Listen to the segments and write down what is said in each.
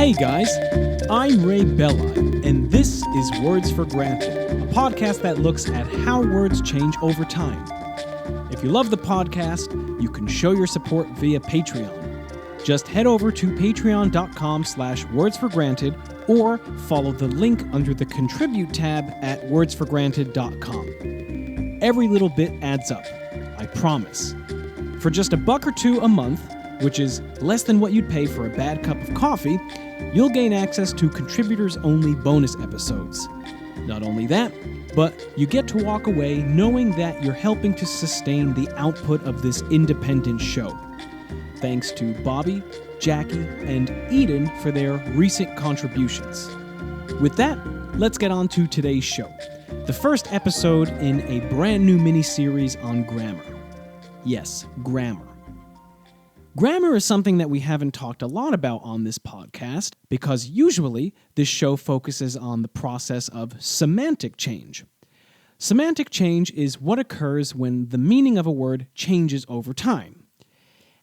Hey guys, I'm Ray Belli, and this is Words for Granted, a podcast that looks at how words change over time. If you love the podcast, you can show your support via Patreon. Just head over to patreon.com/wordsforgranted or follow the link under the Contribute tab at wordsforgranted.com. Every little bit adds up, I promise. For just $1 or $2 a month, which is less than what you'd pay for a bad cup of coffee, you'll gain access to contributors-only bonus episodes. Not only that, but you get to walk away knowing that you're helping to sustain the output of this independent show. Thanks to Bobby, Jackie, and Eden for their recent contributions. With that, let's get on to today's show, the first episode in a brand new mini-series on grammar. Yes, grammar. Grammar is something that we haven't talked a lot about on this podcast because usually this show focuses on the process of semantic change. Semantic change is what occurs when the meaning of a word changes over time.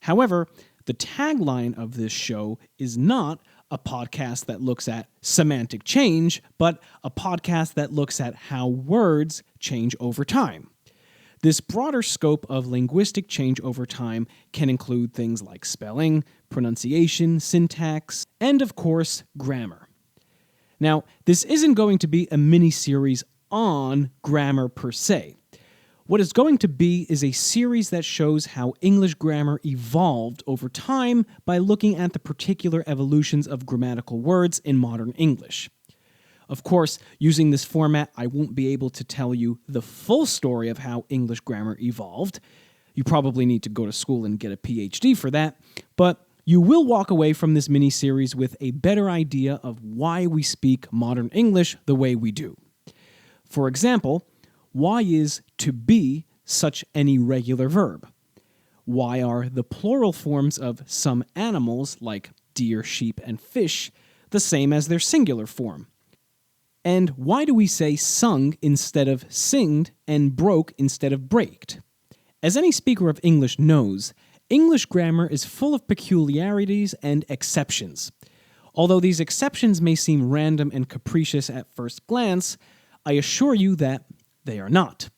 However, the tagline of this show is not a podcast that looks at semantic change, but a podcast that looks at how words change over time. This broader scope of linguistic change over time can include things like spelling, pronunciation, syntax, and of course, grammar. Now, this isn't going to be a mini-series on grammar per se. What it's going to be is a series that shows how English grammar evolved over time by looking at the particular evolutions of grammatical words in modern English. Of course, using this format, I won't be able to tell you the full story of how English grammar evolved. You probably need to go to school and get a PhD for that, but you will walk away from this mini-series with a better idea of why we speak modern English the way we do. For example, why is to be such an irregular verb? Why are the plural forms of some animals, like deer, sheep, and fish, the same as their singular form? And why do we say sung instead of singed and broke instead of braked? As any speaker of English knows, English grammar is full of peculiarities and exceptions. Although these exceptions may seem random and capricious at first glance, I assure you that they are not.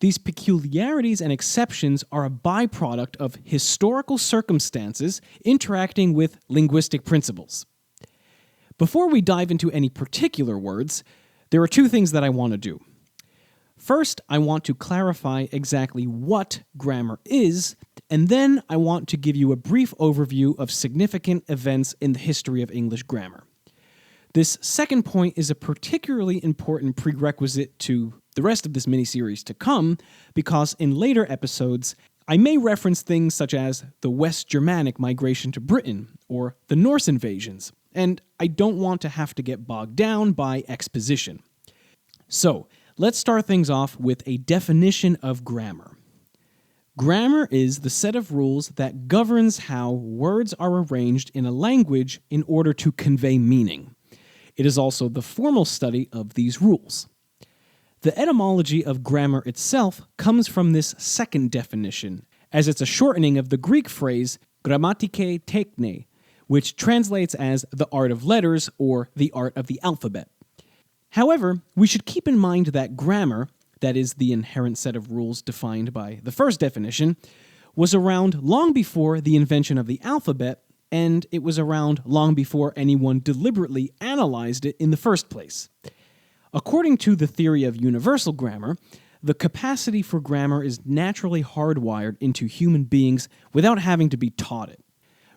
These peculiarities and exceptions are a byproduct of historical circumstances interacting with linguistic principles. Before we dive into any particular words, there are two things that I want to do. First, I want to clarify exactly what grammar is, and then I want to give you a brief overview of significant events in the history of English grammar. This second point is a particularly important prerequisite to the rest of this mini-series to come, because in later episodes, I may reference things such as the West Germanic migration to Britain, or the Norse invasions, and I don't want to have to get bogged down by exposition. So, let's start things off with a definition of grammar. Grammar is the set of rules that governs how words are arranged in a language in order to convey meaning. It is also the formal study of these rules. The etymology of grammar itself comes from this second definition, as it's a shortening of the Greek phrase grammatike techne, which translates as the art of letters or the art of the alphabet. However, we should keep in mind that grammar, that is the inherent set of rules defined by the first definition, was around long before the invention of the alphabet, and it was around long before anyone deliberately analyzed it in the first place. According to the theory of universal grammar, the capacity for grammar is naturally hardwired into human beings without having to be taught it.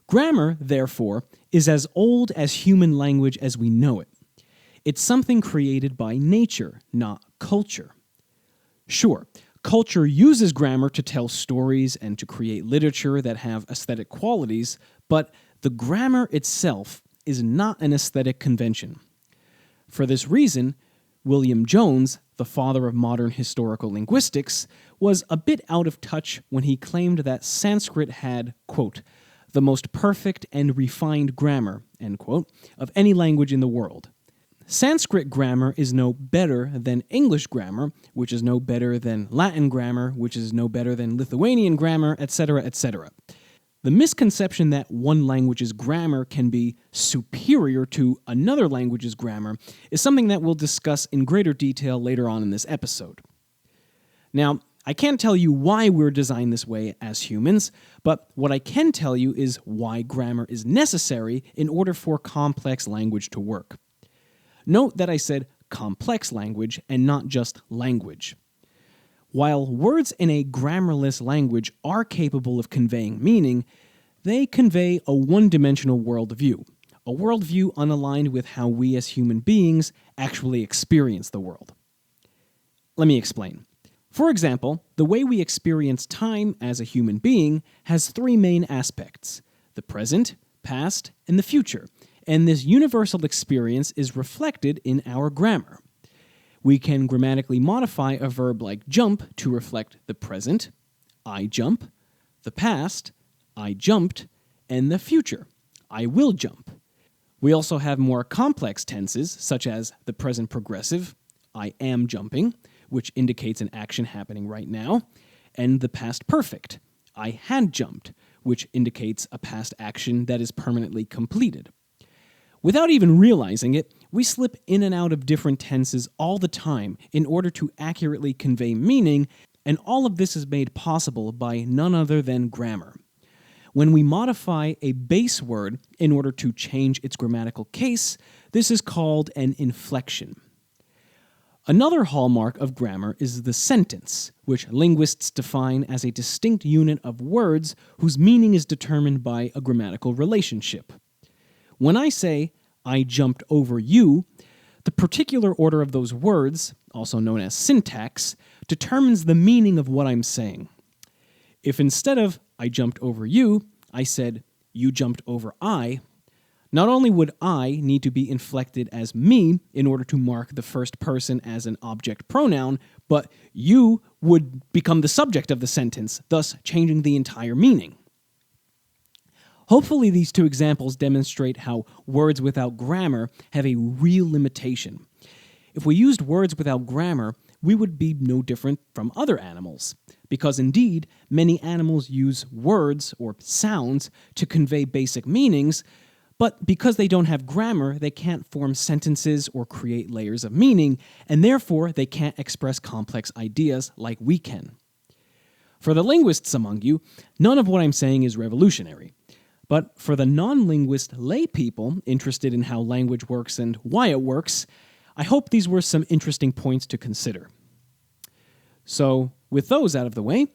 Grammar, therefore, is as old as human language as we know it. It's something created by nature, not culture. Sure, culture uses grammar to tell stories and to create literature that have aesthetic qualities, but the grammar itself is not an aesthetic convention. For this reason, William Jones, the father of modern historical linguistics, was a bit out of touch when he claimed that Sanskrit had, quote, the most perfect and refined grammar, end quote, of any language in the world. Sanskrit grammar is no better than English grammar, which is no better than Latin grammar, which is no better than Lithuanian grammar, etc., etc. The misconception that one language's grammar can be superior to another language's grammar is something that we'll discuss in greater detail later on in this episode. Now, I can't tell you why we're designed this way as humans, but what I can tell you is why grammar is necessary in order for complex language to work. Note that I said complex language and not just language. While words in a grammarless language are capable of conveying meaning, they convey a one-dimensional worldview, a worldview unaligned with how we as human beings actually experience the world. Let me explain. For example, the way we experience time as a human being has three main aspects: the present, past, and the future, and this universal experience is reflected in our grammar. We can grammatically modify a verb like jump to reflect the present, I jump, the past, I jumped, and the future, I will jump. We also have more complex tenses, such as the present progressive, I am jumping, which indicates an action happening right now, and the past perfect, I had jumped, which indicates a past action that is permanently completed. Without even realizing it, we slip in and out of different tenses all the time in order to accurately convey meaning, and all of this is made possible by none other than grammar. When we modify a base word in order to change its grammatical case, this is called an inflection. Another hallmark of grammar is the sentence, which linguists define as a distinct unit of words whose meaning is determined by a grammatical relationship. When I say, I jumped over you, the particular order of those words, also known as syntax, determines the meaning of what I'm saying. If instead of, I jumped over you, I said, you jumped over I, not only would I need to be inflected as me in order to mark the first person as an object pronoun, but you would become the subject of the sentence, thus changing the entire meaning. Hopefully these two examples demonstrate how words without grammar have a real limitation. If we used words without grammar, we would be no different from other animals, because indeed, many animals use words or sounds to convey basic meanings, but because they don't have grammar, they can't form sentences or create layers of meaning, and therefore they can't express complex ideas like we can. For the linguists among you, none of what I'm saying is revolutionary. But for the non-linguist lay people interested in how language works and why it works, I hope these were some interesting points to consider. So, with those out of the way,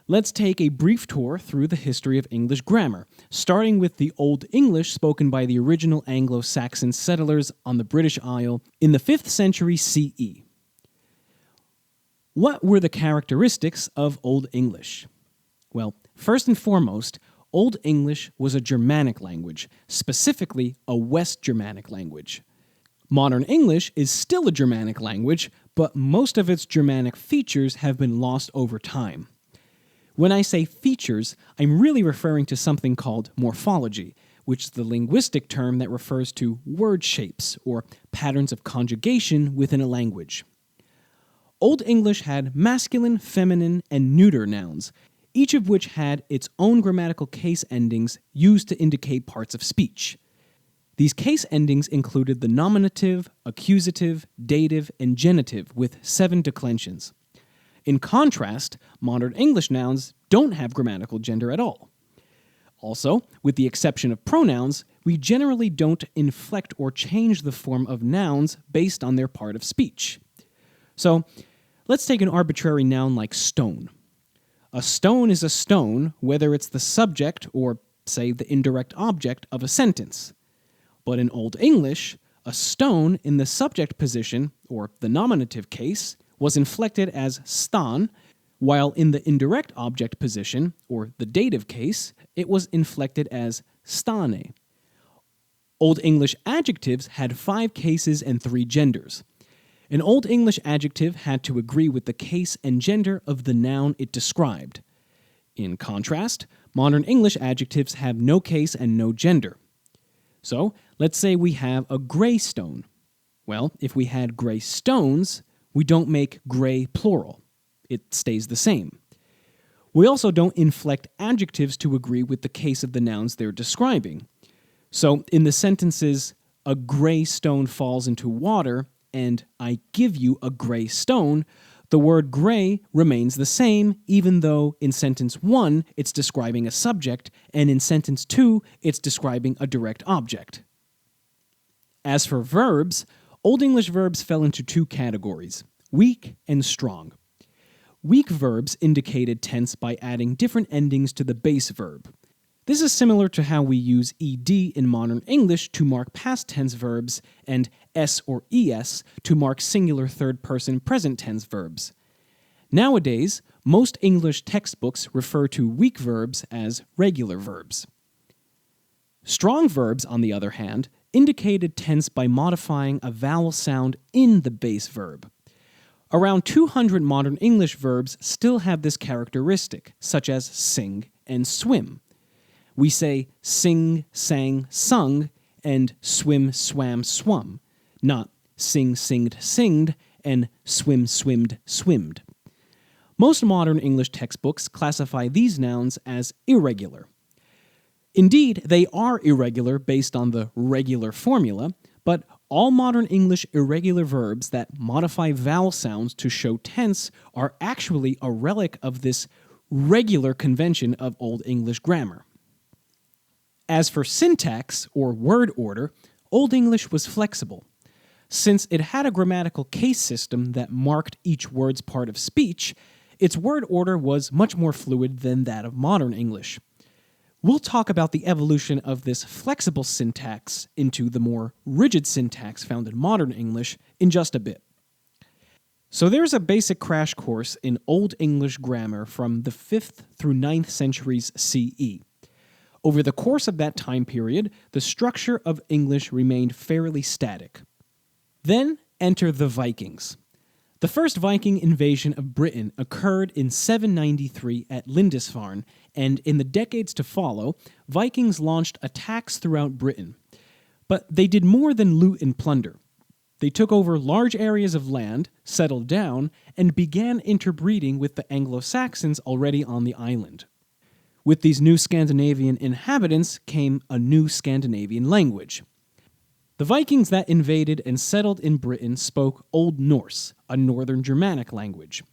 let's take a brief tour through the history of English grammar, starting with the Old English spoken by the original Anglo-Saxon settlers on the British Isle in the 5th century CE. What were the characteristics of Old English? Well, first and foremost, Old English was a Germanic language, specifically a West Germanic language. Modern English is still a Germanic language, but most of its Germanic features have been lost over time. When I say features, I'm really referring to something called morphology, which is the linguistic term that refers to word shapes or patterns of conjugation within a language. Old English had masculine, feminine, and neuter nouns, each of which had its own grammatical case endings used to indicate parts of speech. These case endings included the nominative, accusative, dative, and genitive with 7 declensions. In contrast, modern English nouns don't have grammatical gender at all. Also, with the exception of pronouns, we generally don't inflect or change the form of nouns based on their part of speech. So, let's take an arbitrary noun like stone. A stone is a stone, whether it's the subject or, say, the indirect object of a sentence. But in Old English, a stone in the subject position, or the nominative case, was inflected as stan, while in the indirect object position, or the dative case, it was inflected as stane. Old English adjectives had 5 cases and 3 genders. An Old English adjective had to agree with the case and gender of the noun it described. In contrast, modern English adjectives have no case and no gender. So, let's say we have a gray stone. Well, if we had gray stones, we don't make gray plural. It stays the same. We also don't inflect adjectives to agree with the case of the nouns they're describing. So in the sentences, a gray stone falls into water, and I give you a gray stone, the word gray remains the same, even though in sentence 1 it's describing a subject, and in sentence 2 it's describing a direct object. As for verbs, Old English verbs fell into two categories, weak and strong. Weak verbs indicated tense by adding different endings to the base verb. This is similar to how we use ed in modern English to mark past tense verbs and s or es to mark singular third-person present tense verbs. Nowadays, most English textbooks refer to weak verbs as regular verbs. Strong verbs, on the other hand, indicated tense by modifying a vowel sound in the base verb. Around 200 modern English verbs still have this characteristic, such as sing and swim. We say sing, sang, sung, and swim, swam, swum, not sing, singed, singed, and swim, swimmed, swimmed. Most modern English textbooks classify these nouns as irregular. Indeed, they are irregular based on the regular formula, but all modern English irregular verbs that modify vowel sounds to show tense are actually a relic of this regular convention of Old English grammar. As for syntax, or word order, Old English was flexible. Since it had a grammatical case system that marked each word's part of speech, its word order was much more fluid than that of modern English. We'll talk about the evolution of this flexible syntax into the more rigid syntax found in modern English in just a bit. So there's a basic crash course in Old English grammar from the 5th through 9th centuries CE. Over the course of that time period, the structure of English remained fairly static. Then enter the Vikings. The first Viking invasion of Britain occurred in 793 at Lindisfarne, and in the decades to follow, Vikings launched attacks throughout Britain. But they did more than loot and plunder. They took over large areas of land, settled down, and began interbreeding with the Anglo-Saxons already on the island. With these new Scandinavian inhabitants came a new Scandinavian language. The Vikings that invaded and settled in Britain spoke Old Norse, a Northern Germanic language.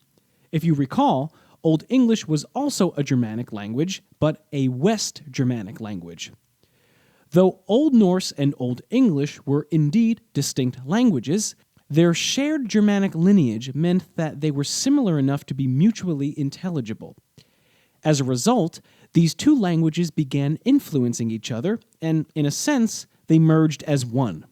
If you recall, Old English was also a Germanic language, but a West Germanic language. Though Old Norse and Old English were indeed distinct languages, their shared Germanic lineage meant that they were similar enough to be mutually intelligible. As a result, these two languages began influencing each other, and in a sense, they merged as one.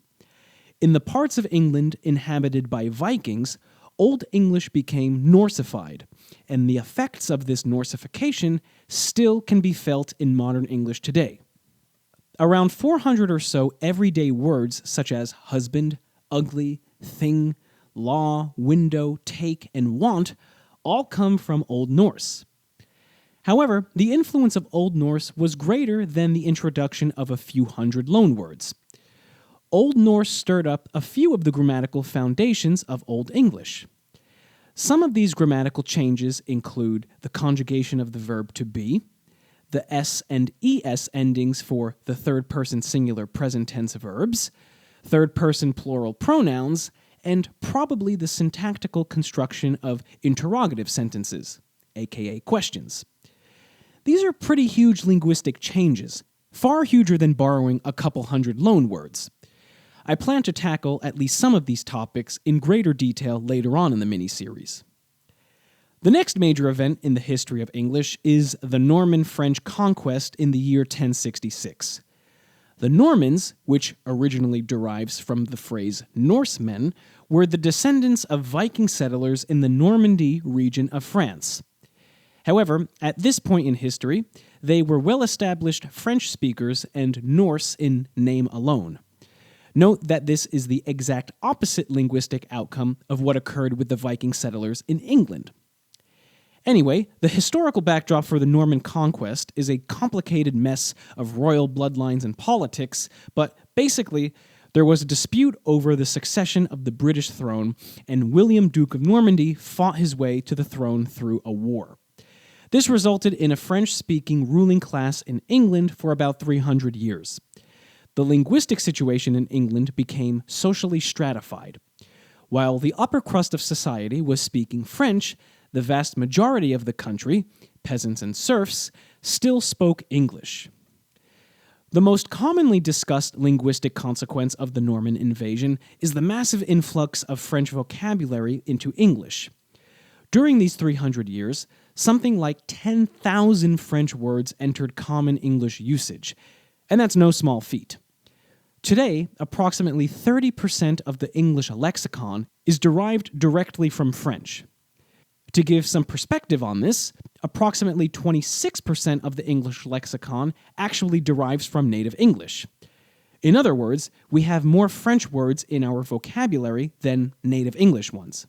In the parts of England inhabited by Vikings, Old English became Norsified, and the effects of this Norsification still can be felt in modern English today. Around 400 or so everyday words such as husband, ugly, thing, law, window, take, and want all come from Old Norse. However, the influence of Old Norse was greater than the introduction of a few hundred loanwords. Old Norse stirred up a few of the grammatical foundations of Old English. Some of these grammatical changes include the conjugation of the verb to be, the s and es endings for the third-person singular present tense verbs, third-person plural pronouns, and probably the syntactical construction of interrogative sentences, aka questions. These are pretty huge linguistic changes, far huger than borrowing a couple hundred loanwords. I plan to tackle at least some of these topics in greater detail later on in the miniseries. The next major event in the history of English is the Norman-French conquest in the year 1066. The Normans, which originally derives from the phrase Norsemen, were the descendants of Viking settlers in the Normandy region of France. However, at this point in history, they were well-established French speakers and Norse in name alone. Note that this is the exact opposite linguistic outcome of what occurred with the Viking settlers in England. Anyway, the historical backdrop for the Norman conquest is a complicated mess of royal bloodlines and politics, but basically, there was a dispute over the succession of the British throne, and William, Duke of Normandy, fought his way to the throne through a war. This resulted in a French-speaking ruling class in England for about 300 years. The linguistic situation in England became socially stratified. While the upper crust of society was speaking French, the vast majority of the country, peasants and serfs, still spoke English. The most commonly discussed linguistic consequence of the Norman invasion is the massive influx of French vocabulary into English. During these 300 years, something like 10,000 French words entered common English usage, and that's no small feat. Today, approximately 30% of the English lexicon is derived directly from French. To give some perspective on this, approximately 26% of the English lexicon actually derives from native English. In other words, we have more French words in our vocabulary than native English ones.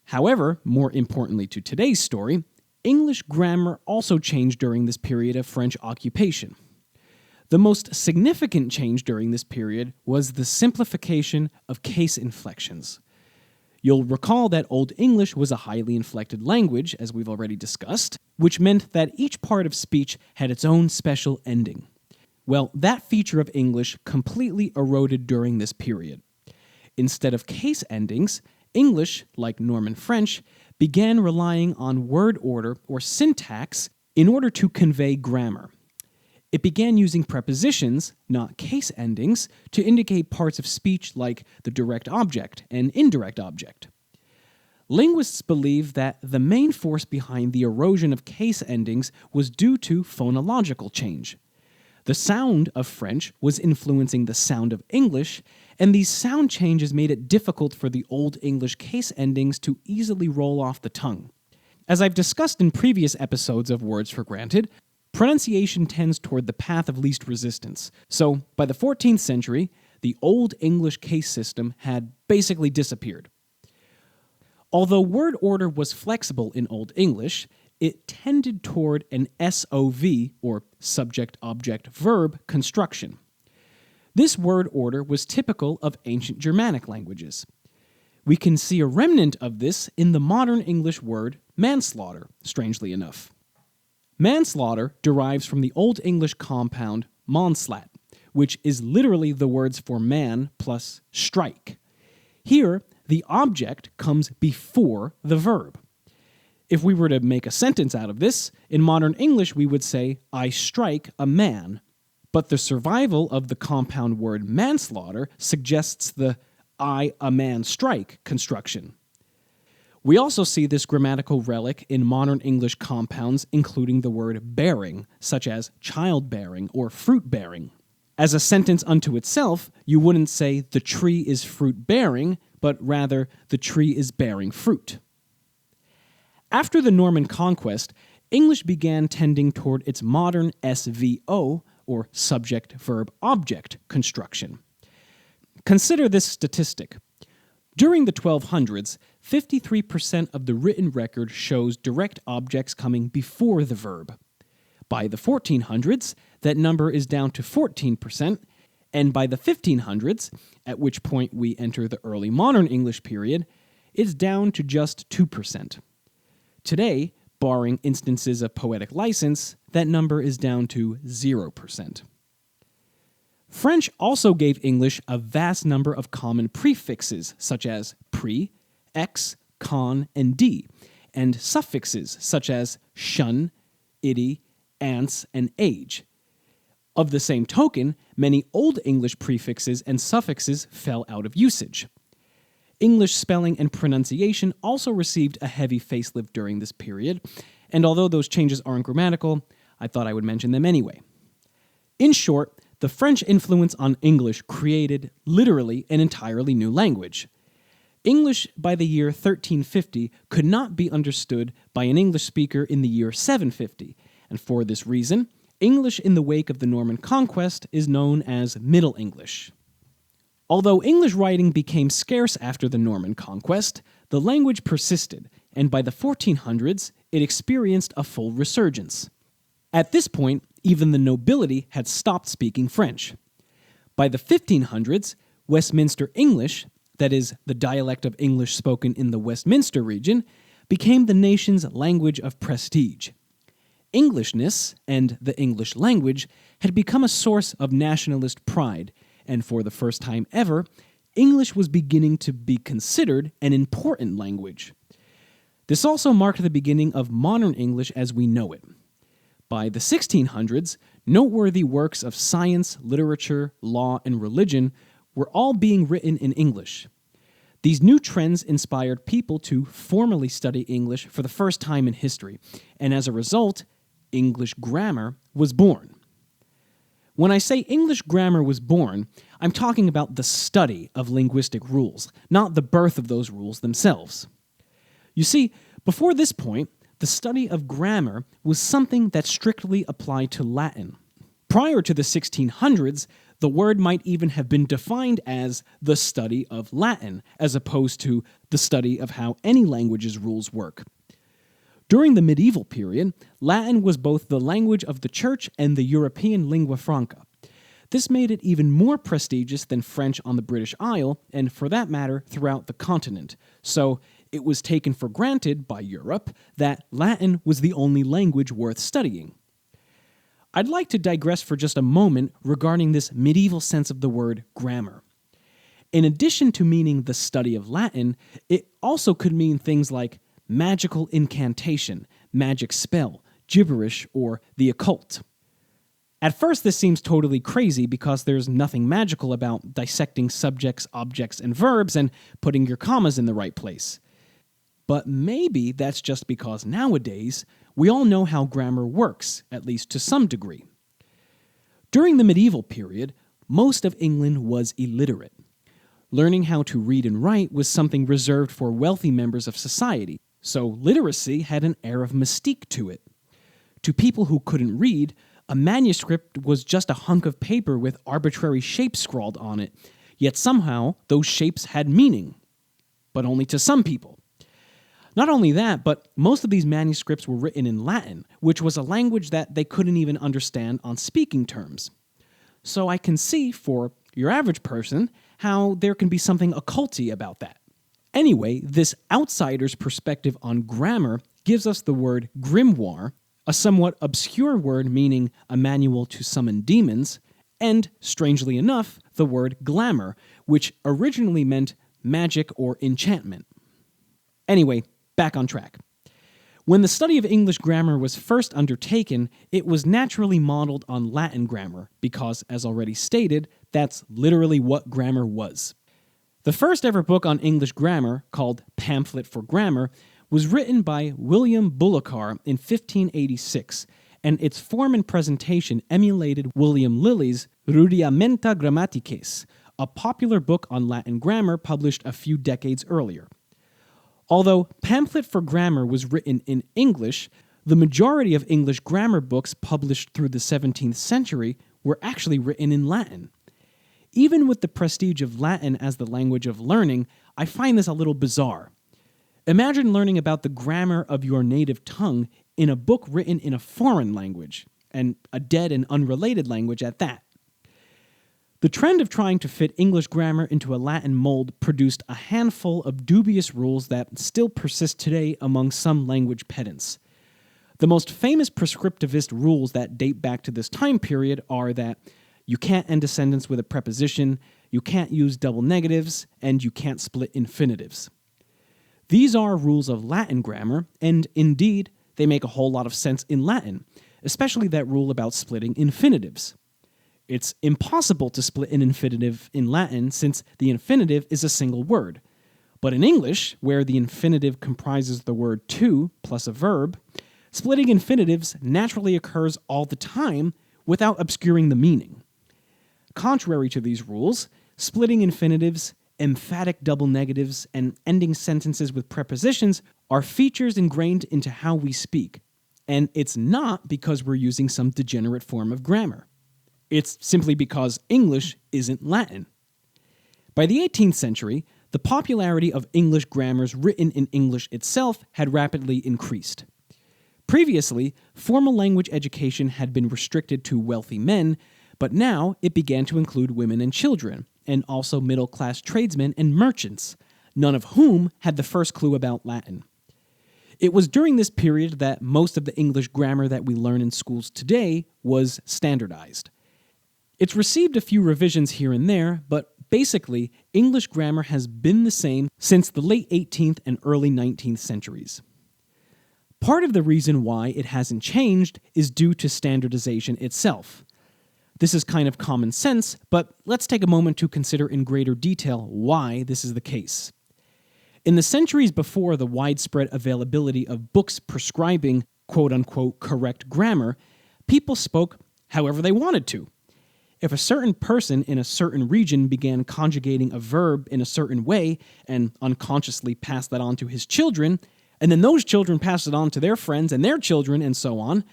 However, more importantly to today's story, English grammar also changed during this period of French occupation. The most significant change during this period was the simplification of case inflections. You'll recall that Old English was a highly inflected language, as we've already discussed, which meant that each part of speech had its own special ending. Well, that feature of English completely eroded during this period. Instead of case endings, English, like Norman French, began relying on word order or syntax in order to convey grammar. It began using prepositions, not case endings, to indicate parts of speech like the direct object and indirect object. Linguists believe that the main force behind the erosion of case endings was due to phonological change. The sound of French was influencing the sound of English, and these sound changes made it difficult for the Old English case endings to easily roll off the tongue. As I've discussed in previous episodes of Words for Granted, pronunciation tends toward the path of least resistance, so by the 14th century, the Old English case system had basically disappeared. Although word order was flexible in Old English, it tended toward an SOV, or subject-object-verb, construction. This word order was typical of ancient Germanic languages. We can see a remnant of this in the modern English word manslaughter, strangely enough. Manslaughter derives from the Old English compound monslat, which is literally the words for man plus strike. Here, the object comes before the verb. If we were to make a sentence out of this, in modern English we would say, I strike a man. But the survival of the compound word manslaughter suggests the I a man strike construction. We also see this grammatical relic in modern English compounds including the word bearing, such as childbearing or fruit-bearing. As a sentence unto itself, you wouldn't say the tree is fruit-bearing, but rather the tree is bearing fruit. After the Norman conquest, English began tending toward its modern SVO, or subject-verb-object construction. Consider this statistic. During the 1200s, 53% of the written record shows direct objects coming before the verb. By the 1400s, that number is down to 14%, and by the 1500s, at which point we enter the early modern English period, it's down to just 2%. Today, barring instances of poetic license, that number is down to 0%. French also gave English a vast number of common prefixes, such as pre, ex, con, and d, and suffixes, such as shun, iddy, ance, and age. Of the same token, many Old English prefixes and suffixes fell out of usage. English spelling and pronunciation also received a heavy facelift during this period, and although those changes aren't grammatical, I thought I would mention them anyway. In short, the French influence on English created literally an entirely new language. English by the year 1350 could not be understood by an English speaker in the year 750, and for this reason, English in the wake of the Norman conquest is known as Middle English. Although English writing became scarce after the Norman conquest, the language persisted, and by the 1400s, it experienced a full resurgence. At this point, even the nobility had stopped speaking French. By the 1500s, Westminster English, that is, the dialect of English spoken in the Westminster region, became the nation's language of prestige. Englishness and the English language had become a source of nationalist pride, and for the first time ever, English was beginning to be considered an important language. This also marked the beginning of modern English as we know it. By the 1600s, noteworthy works of science, literature, law, and religion were all being written in English. These new trends inspired people to formally study English for the first time in history, and as a result, English grammar was born. When I say English grammar was born, I'm talking about the study of linguistic rules, not the birth of those rules themselves. You see, before this point, the study of grammar was something that strictly applied to Latin. Prior to the 1600s, the word might even have been defined as the study of Latin, as opposed to the study of how any language's rules work. During the medieval period, Latin was both the language of the church and the European lingua franca. This made it even more prestigious than French on the British Isle, and for that matter, throughout the continent. So it was taken for granted by Europe that Latin was the only language worth studying. I'd like to digress for just a moment regarding this medieval sense of the word grammar. In addition to meaning the study of Latin, it also could mean things like magical incantation, magic spell, gibberish, or the occult. At first, this seems totally crazy because there's nothing magical about dissecting subjects, objects, and verbs and putting your commas in the right place. But maybe that's just because nowadays, we all know how grammar works, at least to some degree. During the medieval period, most of England was illiterate. Learning how to read and write was something reserved for wealthy members of society, so literacy had an air of mystique to it. To people who couldn't read, a manuscript was just a hunk of paper with arbitrary shapes scrawled on it, yet somehow those shapes had meaning. But only to some people. Not only that, but most of these manuscripts were written in Latin, which was a language that they couldn't even understand on speaking terms. So I can see, for your average person, how there can be something occulty about that. Anyway, this outsider's perspective on grammar gives us the word grimoire, a somewhat obscure word meaning a manual to summon demons, and, strangely enough, the word glamour, which originally meant magic or enchantment. Anyway, back on track. When the study of English grammar was first undertaken, it was naturally modeled on Latin grammar, because, as already stated, that's literally what grammar was. The first ever book on English grammar, called Pamphlet for Grammar, was written by William Bullochar in 1586, and its form and presentation emulated William Lilly's Rudimenta Grammatices, a popular book on Latin grammar published a few decades earlier. Although Pamphlet for Grammar was written in English, the majority of English grammar books published through the 17th century were actually written in Latin. Even with the prestige of Latin as the language of learning, I find this a little bizarre. Imagine learning about the grammar of your native tongue in a book written in a foreign language, and a dead and unrelated language at that. The trend of trying to fit English grammar into a Latin mold produced a handful of dubious rules that still persist today among some language pedants. The most famous prescriptivist rules that date back to this time period are that you can't end a sentence with a preposition, you can't use double negatives, and you can't split infinitives. These are rules of Latin grammar, and indeed, they make a whole lot of sense in Latin, especially that rule about splitting infinitives. It's impossible to split an infinitive in Latin since the infinitive is a single word. But in English, where the infinitive comprises the word to plus a verb, splitting infinitives naturally occurs all the time without obscuring the meaning. Contrary to these rules, splitting infinitives, emphatic double negatives, and ending sentences with prepositions are features ingrained into how we speak. And it's not because we're using some degenerate form of grammar. It's simply because English isn't Latin. By the 18th century, the popularity of English grammars written in English itself had rapidly increased. Previously, formal language education had been restricted to wealthy men, but now it began to include women and children, and also middle-class tradesmen and merchants, none of whom had the first clue about Latin. It was during this period that most of the English grammar that we learn in schools today was standardized. It's received a few revisions here and there, but basically, English grammar has been the same since the late 18th and early 19th centuries. Part of the reason why it hasn't changed is due to standardization itself. This is kind of common sense, but let's take a moment to consider in greater detail why this is the case. In the centuries before the widespread availability of books prescribing quote-unquote correct grammar, people spoke however they wanted to. If a certain person in a certain region began conjugating a verb in a certain way and unconsciously passed that on to his children, and then those children passed it on to their friends and their children and so on,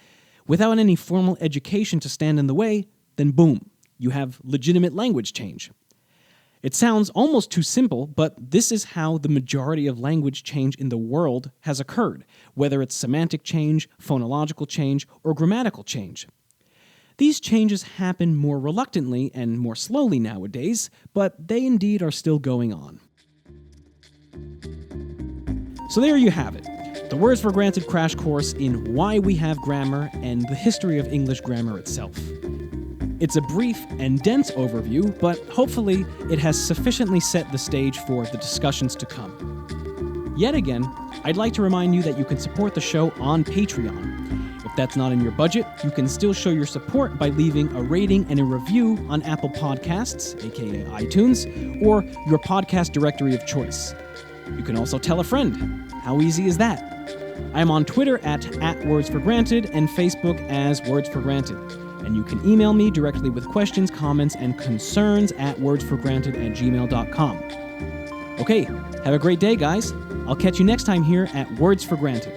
without any formal education to stand in the way, then boom, you have legitimate language change. It sounds almost too simple, but this is how the majority of language change in the world has occurred, whether it's semantic change, phonological change, or grammatical change. These changes happen more reluctantly and more slowly nowadays, but they indeed are still going on. So there you have it, the Words for Granted crash course in why we have grammar and the history of English grammar itself. It's a brief and dense overview, but hopefully it has sufficiently set the stage for the discussions to come. Yet again, I'd like to remind you that you can support the show on Patreon. If that's not in your budget, you can still show your support by leaving a rating and a review on Apple Podcasts, aka iTunes, or your podcast directory of choice. You can also tell a friend. How easy is that? I'm on Twitter at @WordsForGranted and Facebook as Words for Granted. And you can email me directly with questions, comments, and concerns at wordsforgranted@gmail.com. Okay, have a great day, guys. I'll catch you next time here at Words for Granted.